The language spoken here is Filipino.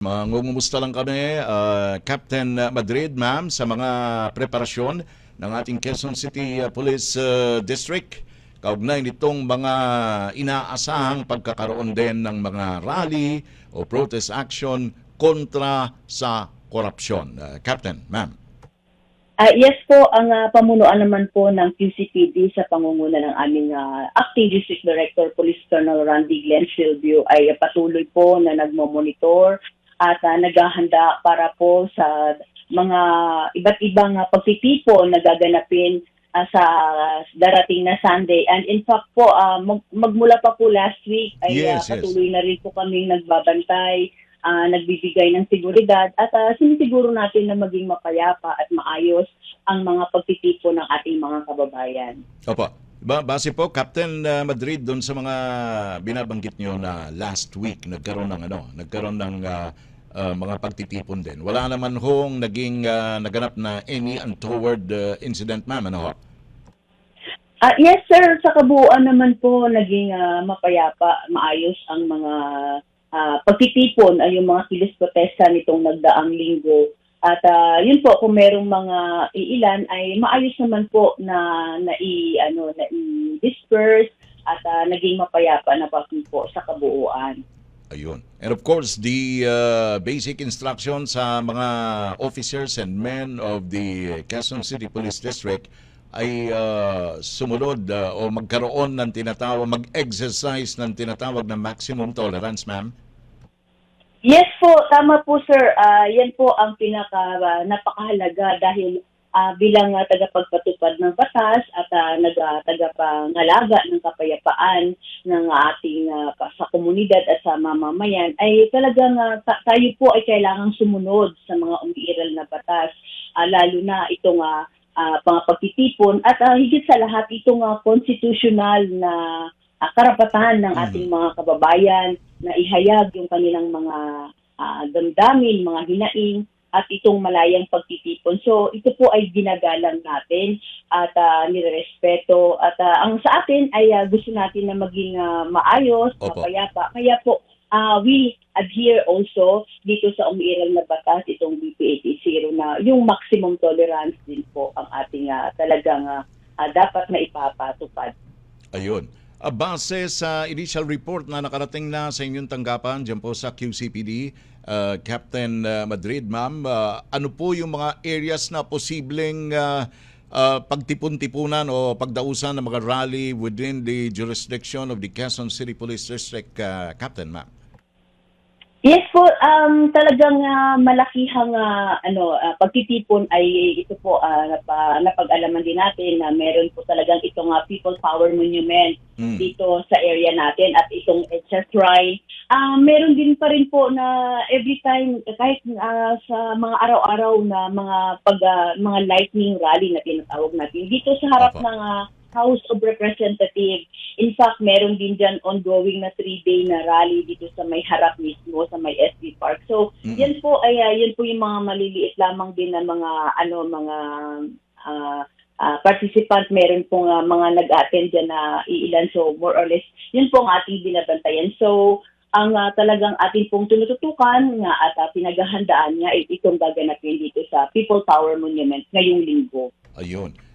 Mangungumusta lang kami, Captain Madrid, ma'am, sa mga preparasyon ng ating Quezon City Police District. Kaugnay nitong mga inaasahang pagkakaroon din ng mga rally o protest action kontra sa korupsyon. Captain, ma'am. Yes po, ang pamunuan naman po ng QCPD sa pangunguna ng aming Acting District Director, Police Colonel Randy Glenn Silvio ay patuloy po na nagmo-monitor at naghahanda para po sa mga iba't ibang pagtitipon na gaganapin sa darating na Sunday. And in fact po, magmula pa po last week ay Yes. patuloy na rin po kaming nagbabantay, nagbibigay ng seguridad at sinisiguro natin na maging mapayapa at maayos ang mga pagtitipon ng ating mga kababayan. Opo. Base po, Captain Madrid, doon sa mga binabanggit nyo na last week nagkaroon ng mga pagtitipon din. Wala naman hong naging naganap na any untoward incident, ma'am, ano ho? Yes sir, sa kabuuan naman po naging mapayapa, maayos ang mga pagtitipon ay yung mga kilos protesta nitong nagdaang linggo. At yun po, kung merong mga iilan ay maayos naman po na i-disperse at naging mapayapa na po sa kabuuan. Ayun. And of course, the basic instruction sa mga officers and men of the Quezon City Police District ay sumunod o magkaroon ng mag-exercise ng tinatawag na maximum tolerance, ma'am. Yes po, tama po sir. Yan po ang napakahalaga dahil bilang tagapagpatupad ng batas at tagapangalaga ng kapayapaan ng ating sa komunidad at sa mamamayan ay talagang tayo po ay kailangang sumunod sa mga umiiral na batas, lalo na itong mga pagtitipon at higit sa lahat itong constitutional na karapatan ng ating mga kababayan na ihayag yung kanilang mga damdamin, mga hinaing at itong malayang pagtitipon. So ito po ay ginagalang natin at nirerespeto at ang sa atin ay gusto natin na maging maayos, Opo. mapayapa. Kaya po we adhere also dito sa umiiral na batas, itong BP 80 na yung maximum tolerance din po ang ating talagang dapat na ipapatupad. Ayun. Base sa initial report na nakarating na sa inyong tanggapan dyan po sa QCPD, Captain Madrid, ma'am, ano po yung mga areas na posibleng pagtipon-tipunan o pagdausan ng mga rally within the jurisdiction of the Quezon City Police District, Captain, ma'am? Yes po, talagang malakihang pagtitipon ay ito po napag-alaman din natin na meron po talagang itong People Power Monument dito sa area natin at itong EDSA Shrine. Meron din pa rin po na every time kahit sa mga araw-araw na mga lightning rally na tinatawag natin dito sa harap Opo. ng House of Representatives. In fact, meron din dyan ongoing na 3-day na rally dito sa may harap mismo, sa may SB Park. So, yan po yung mga maliliit lamang din na mga participant. Meron pong mga nag-attend dyan na iilan. So, more or less, yun po ang ating binabantayan. So, ang talagang ating pong tinututukan nga at pinaghahandaan niya ay itong gaganapin dito sa People Power Monument ngayong linggo. Ayun.